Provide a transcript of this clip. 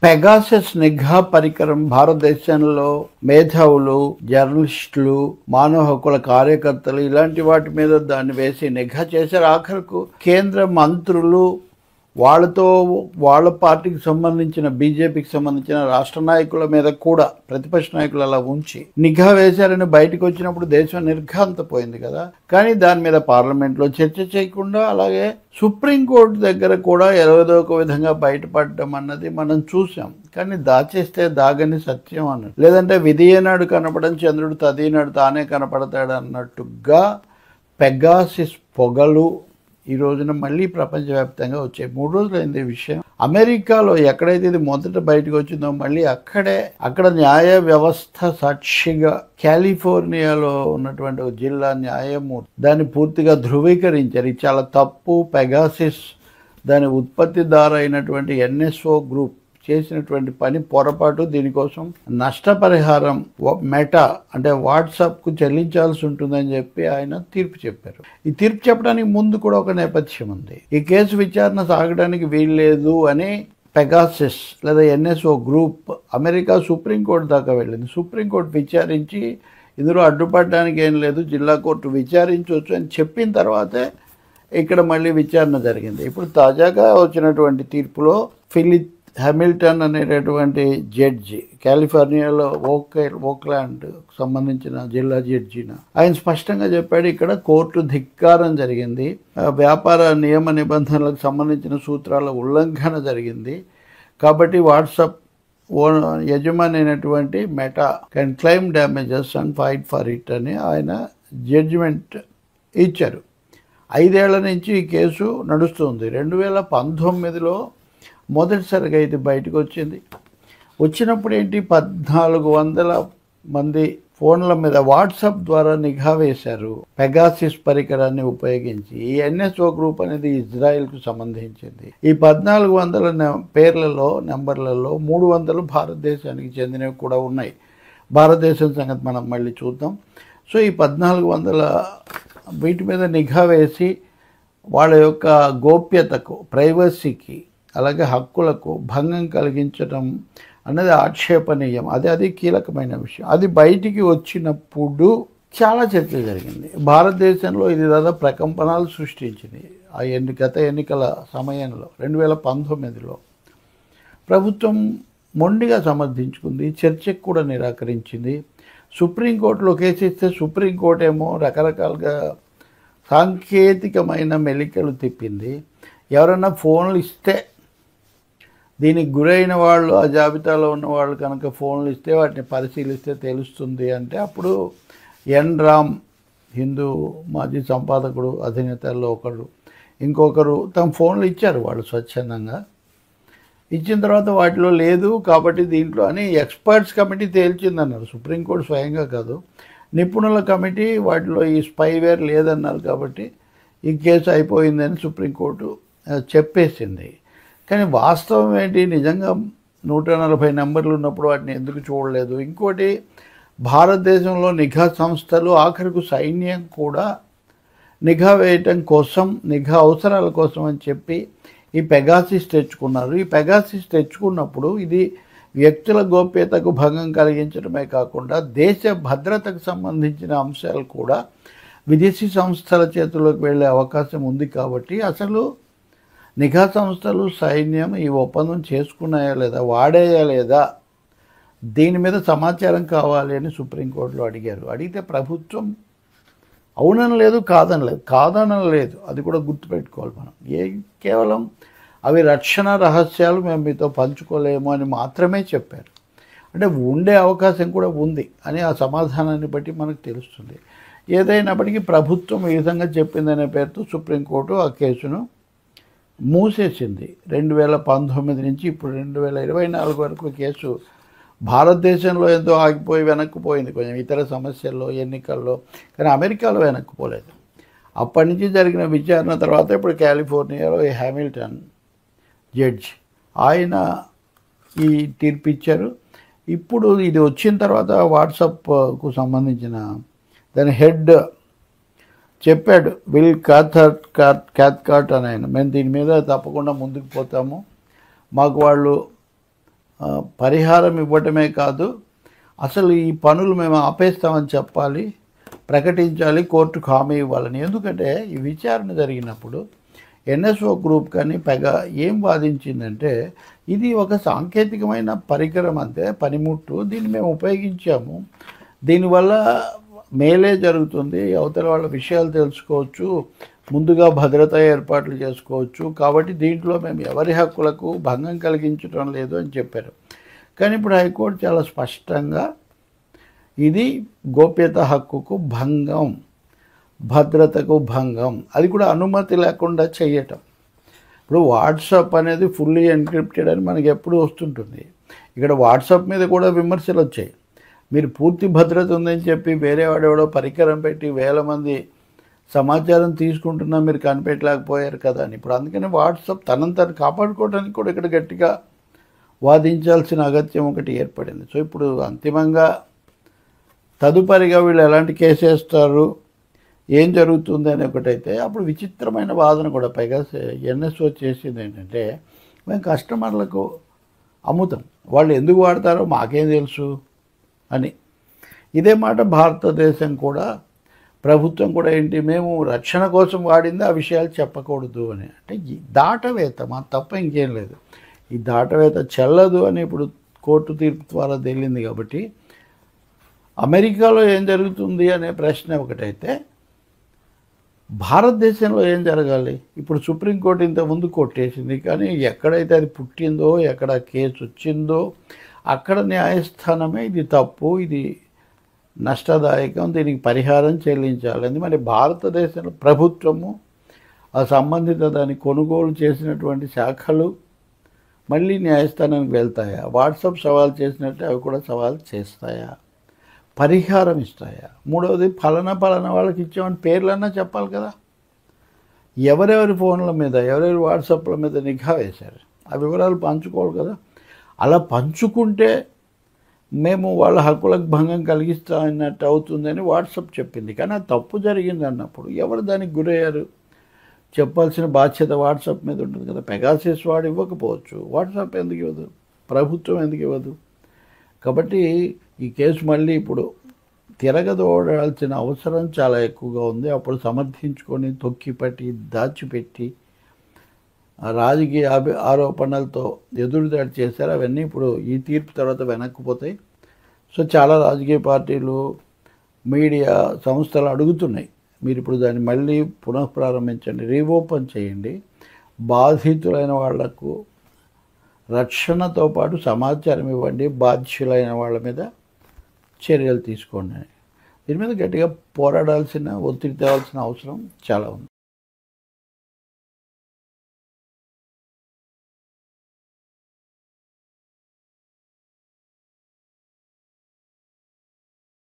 Pegasus నిఘా పరికరం భారతదేశంలో మేధావులు, జర్నలిస్టులు, మానవ హక్కుల కార్యకర్తలు ఇలాంటి వాటి మీద దాన్ని వేసి నిఘా చేశారు. ఆఖరకు కేంద్ర మంత్రులు, వాళ్ళ పార్టీకి సంబంధించిన బీజేపీకి సంబంధించిన రాష్ట్ర నాయకుల మీద కూడా ప్రతిపక్ష నాయకులు అలా ఉంచి నిఘా వేశారని బయటకు వచ్చినప్పుడు దేశం నిర్ఘాంతపోయింది కదా. కానీ దాని మీద పార్లమెంట్లో చర్చ చేయకుండా అలాగే సుప్రీంకోర్టు దగ్గర కూడా ఏదో ఒక విధంగా బయటపడడం అన్నది మనం చూసాం. కానీ దాచేస్తే దాగని సత్యం అన్నట్టు, లేదంటే విధి ఏనాడు కనపడని చంద్రుడు తదీనాడు తానే కనపడతాడు అన్నట్టుగా పెగాసిస్ పొగలు ఈ రోజున మళ్ళీ ప్రపంచవ్యాప్తంగా వచ్చాయి. 3 రోజులైంది ఈ విషయం. అమెరికాలో ఎక్కడైతే ఇది మొదట బయటకు వచ్చిందో మళ్ళీ అక్కడ న్యాయ వ్యవస్థ సాక్షిగా కాలిఫోర్నియాలో ఉన్నటువంటి ఒక జిల్లా న్యాయమూర్తి దాన్ని పూర్తిగా ధృవీకరించారు. ఇది చాలా తప్పు. పెగాసిస్ దాని ఉత్పత్తిదారు అయినటువంటి ఎన్ఎస్ఓ గ్రూప్ చేసినటువంటి పని పొరపాటు. దీనికోసం నష్టపరిహారం మెటా అంటే వాట్సాప్కు చెల్లించాల్సి ఉంటుందని చెప్పి ఆయన తీర్పు చెప్పారు. ఈ తీర్పు చెప్పడానికి ముందు కూడా ఒక నేపథ్యం ఉంది. ఈ కేసు విచారణ సాగడానికి వీల్లేదు అని పెగాసిస్ లేదా ఎన్ఎస్ఓ గ్రూప్ అమెరికా సుప్రీంకోర్టు దాకా వెళ్ళింది. సుప్రీంకోర్టు విచారించి ఇందులో అడ్డుపడడానికి ఏం లేదు, జిల్లా కోర్టు విచారించవచ్చు అని చెప్పిన తర్వాతే ఇక్కడ మళ్ళీ విచారణ జరిగింది. ఇప్పుడు తాజాగా వచ్చినటువంటి తీర్పులో ఫిలిప్ హామిల్టన్ అనేటటువంటి జడ్జి, కాలిఫోర్నియాలో ఓక్లాండ్ సంబంధించిన జిల్లా జడ్జిన, ఆయన స్పష్టంగా చెప్పాడు ఇక్కడ కోర్టు ధిక్కారం జరిగింది, వ్యాపార నియమ నిబంధనలకు సంబంధించిన సూత్రాల ఉల్లంఘన జరిగింది. కాబట్టి వాట్సాప్ యజమాని అయినటువంటి meta can claim damages and fight for it అని ఆయన జడ్జిమెంట్ ఇచ్చారు. 5 ఏళ్ల నుంచి ఈ కేసు నడుస్తుంది. 2019లో మొదటిసారిగా ఇది బయటకు వచ్చింది. వచ్చినప్పుడు ఏంటి, 1400 మంది ఫోన్ల మీద వాట్సాప్ ద్వారా నిఘా వేశారు పెగాసిస్ పరికరాన్ని ఉపయోగించి. ఈ ఎన్ఎస్ఓ గ్రూప్ అనేది ఇజ్రాయెల్కు సంబంధించింది. ఈ 1400 పేర్లలో నెంబర్లలో 300 భారతదేశానికి చెందినవి కూడా ఉన్నాయి. భారతదేశం సంగతి మనం మళ్ళీ చూద్దాం. సో ఈ 1400 వీటి మీద నిఘా వేసి వాళ్ళ యొక్క గోప్యతకు, ప్రైవసీకి, అలాగే హక్కులకు భంగం కలిగించడం అన్నది ఆక్షేపణీయం. అది కీలకమైన విషయం. అది బయటికి వచ్చినప్పుడు చాలా చర్చ జరిగింది. భారతదేశంలో ఇది దాదాపు ప్రకంపనలు సృష్టించింది. గత ఎన్నికల సమయంలో 2019లో ప్రభుత్వం మొండిగా సమర్థించుకుంది, చర్చకు కూడా నిరాకరించింది. సుప్రీంకోర్టులో కేసు ఇస్తే సుప్రీంకోర్టు ఏమో రకరకాలుగా సాంకేతికమైన మెలికలు తిప్పింది. ఎవరన్నా ఫోన్లు ఇస్తే, దీనికి గురైన వాళ్ళు, ఆ జాబితాలో ఉన్న వాళ్ళు కనుక ఫోన్లు ఇస్తే వాటిని పరిశీలిస్తే తెలుస్తుంది అంటే అప్పుడు ఎన్ రామ్, హిందూ మాజీ సంపాదకుడు అధినేతల్లో ఒకరు, ఇంకొకరు తమ ఫోన్లు ఇచ్చారు వాళ్ళు స్వచ్ఛందంగా. ఇచ్చిన తర్వాత వాటిలో లేదు కాబట్టి దీంట్లో అని ఎక్స్పర్ట్స్ కమిటీ తేల్చిందన్నారు. సుప్రీంకోర్టు స్వయంగా కాదు, నిపుణుల కమిటీ వాటిలో ఈ స్పైవేర్ లేదన్నారు. కాబట్టి ఈ కేసు అయిపోయిందని సుప్రీంకోర్టు చెప్పేసింది. కానీ వాస్తవం ఏంటి, నిజంగా 140 నెంబర్లు ఉన్నప్పుడు వాటిని ఎందుకు చూడలేదు? ఇంకోటి, భారతదేశంలో నిఘా సంస్థలు, ఆఖరికి సైన్యం కూడా నిఘా వేయటం కోసం, నిఘా అవసరాల కోసం అని చెప్పి ఈ పెగాసిస్ తెచ్చుకున్నారు. ఈ పెగాసిస్ తెచ్చుకున్నప్పుడు ఇది వ్యక్తుల గోప్యతకు భంగం కలిగించడమే కాకుండా దేశ భద్రతకు సంబంధించిన అంశాలు కూడా విదేశీ సంస్థల చేతుల్లోకి వెళ్ళే అవకాశం ఉంది. కాబట్టి అసలు నిఘా సంస్థలు, సైన్యం ఈ ఒప్పందం చేసుకున్నాయా లేదా, వాడేయా లేదా, దీని మీద సమాచారం కావాలి అని సుప్రీంకోర్టులో అడిగారు. అడిగితే ప్రభుత్వం అవుననలేదు, కాదనలేదు. అది కూడా గుర్తుపెట్టుకోవాలి మనం. కేవలం అవి రక్షణ రహస్యాలు, మేము మీతో పంచుకోలేము అని మాత్రమే చెప్పారు. అంటే ఉండే అవకాశం కూడా ఉంది అని ఆ సమాధానాన్ని బట్టి మనకు తెలుస్తుంది. ఏదైనప్పటికీ ప్రభుత్వం ఈ విధంగా చెప్పిందనే పేరుతో సుప్రీంకోర్టు ఆ కేసును మూసేసింది. 2019 నుంచి ఇప్పుడు 2024 వరకు కేసు భారతదేశంలో ఎంతో ఆగిపోయి వెనక్కిపోయింది కొంచెం ఇతర సమస్యల్లో, ఎన్నికల్లో. కానీ అమెరికాలో వెనక్కిపోలేదు. అప్పటి నుంచి జరిగిన విచారణ తర్వాత ఇప్పుడు కాలిఫోర్నియాలో ఈ హామిల్టన్ జడ్జి ఆయన ఈ తీర్పు ఇచ్చారు. ఇప్పుడు ఇది వచ్చిన తర్వాత వాట్సాప్కు సంబంధించిన దాని హెడ్ చెప్పాడు, విల్ క్యాథ్కార్ట్ అని ఆయన, మేము దీని మీద తప్పకుండా ముందుకు పోతాము, మాకు వాళ్ళు పరిహారం ఇవ్వటమే కాదు, అసలు ఈ పనులు మేము ఆపేస్తామని చెప్పాలి, ప్రకటించాలి, కోర్టుకు హామీ ఇవ్వాలని. ఎందుకంటే ఈ విచారణ జరిగినప్పుడు ఎన్ఎస్ఓ గ్రూప్ కానీ పెగా ఏం వాదించిందంటే, ఇది ఒక సాంకేతికమైన పరికరం అంతే, పనిముట్టు, దీన్ని మేము ఉపయోగించాము, దీనివల్ల మేలే జరుగుతుంది, అవతల వాళ్ళ విషయాలు తెలుసుకోవచ్చు, ముందుగా భద్రతా ఏర్పాట్లు చేసుకోవచ్చు, కాబట్టి దీంట్లో మేము ఎవరి హక్కులకు భంగం కలిగించడం లేదు అని చెప్పారు. కానీ ఇప్పుడు హైకోర్టు చాలా స్పష్టంగా ఇది గోప్యత హక్కుకు భంగం, భద్రతకు భంగం, అది కూడా అనుమతి లేకుండా చేయటం. ఇప్పుడు వాట్సాప్ అనేది ఫుల్లీ ఎన్క్రిప్టెడ్ అని మనకి ఎప్పుడు వస్తుంటుంది. ఇక్కడ వాట్సాప్ మీద కూడా విమర్శలు వచ్చాయి. మీరు పూర్తి భద్రత ఉందని చెప్పి వేరే వాడెవడో పరికరం పెట్టి వేల మంది సమాచారం తీసుకుంటున్నా మీరు కనిపెట్టలేకపోయారు కదా అని. ఇప్పుడు అందుకని వాట్సాప్ తనంతను కాపాడుకోవడానికి కూడా ఇక్కడ గట్టిగా వాదించాల్సిన అగత్యం ఒకటి ఏర్పడింది. సో ఇప్పుడు అంతిమంగా తదుపరిగా వీళ్ళు ఎలాంటి కేసు వేస్తారు, ఏం జరుగుతుంది అని ఒకటైతే, అప్పుడు విచిత్రమైన వాదన కూడా పైగా ఎన్ఎస్ఓ చేసింది ఏంటంటే, మేము కస్టమర్లకు అమ్ముతాం, వాళ్ళు ఎందుకు వాడతారో మాకేం తెలుసు అని. ఇదే మాట భారతదేశం కూడా, ప్రభుత్వం కూడా ఏంటి, మేము రక్షణ కోసం వాడింది, ఆ విషయాలు చెప్పకూడదు అని. అంటే ఈ దాటవేత, మా తప్ప ఇంకేం లేదు, ఈ దాటవేత చెల్లదు అని ఇప్పుడు కోర్టు తీర్పు ద్వారా తేలింది. కాబట్టి అమెరికాలో ఏం జరుగుతుంది అనే ప్రశ్న ఒకటైతే, భారతదేశంలో ఏం జరగాలి? ఇప్పుడు సుప్రీంకోర్టు ఇంతకుముందు కొట్టేసింది, కానీ ఎక్కడైతే అది పుట్టిందో, ఎక్కడ కేసు వచ్చిందో అక్కడ న్యాయస్థానమే ఇది తప్పు, ఇది నష్టదాయకం, దీనికి పరిహారం చెల్లించాలని. మరి భారతదేశంలో ప్రభుత్వము, ఆ సంబంధిత దాన్ని కొనుగోలు చేసినటువంటి శాఖలు మళ్ళీ న్యాయస్థానానికి వెళ్తాయా? వాట్సాప్ సవాల్ చేసినట్టే అవి కూడా సవాల్ చేస్తాయా? పరిహారం ఇస్తాయా? మూడవది, ఫలానా వాళ్ళకి ఇచ్చామని పేర్లన్నా చెప్పాలి కదా. ఎవరెవరి ఫోన్ల మీద, ఎవరెవరి వాట్సాప్ల మీద నిఘా వేశారు, ఆ వివరాలు పంచుకోవాలి కదా. అలా పంచుకుంటే మేము వాళ్ళ హక్కులకు భంగం కలిగిస్తామన్నట్టు అవుతుందని వాట్సాప్ చెప్పింది. కానీ అది తప్పు జరిగింది అన్నప్పుడు ఎవరు దానికి గురయ్యారు? చెప్పాల్సిన బాధ్యత వాట్సాప్ మీద ఉంటుంది కదా. పెగాసిస్ వాడు ఇవ్వకపోవచ్చు, వాట్సాప్ ఎందుకు ఇవ్వదు, ప్రభుత్వం ఎందుకు ఇవ్వదు? కాబట్టి ఈ కేసు మళ్ళీ ఇప్పుడు తిరగదోడాల్సిన అవసరం చాలా ఎక్కువగా ఉంది. అప్పుడు సమర్థించుకొని తొక్కిపట్టి దాచిపెట్టి రాజకీయ ఆరోపణలతో ఎదురుదాడి చేశారు. అవన్నీ ఇప్పుడు ఈ తీర్పు తర్వాత వెనక్కిపోతాయి. సో చాలా రాజకీయ పార్టీలు, మీడియా సంస్థలు అడుగుతున్నాయి, మీరు ఇప్పుడు దాన్ని మళ్ళీ పునఃప్రారంభించండి, రీఓపెన్ చేయండి, బాధితులైన వాళ్లకు రక్షణతో పాటు సమాచారం ఇవ్వండి, బాధ్యులైన వాళ్ళ మీద చర్యలు తీసుకోండి. దీని మీద గట్టిగా పోరాడాల్సిన, ఒత్తిడి తేవాల్సిన అవసరం చాలా ఉంది.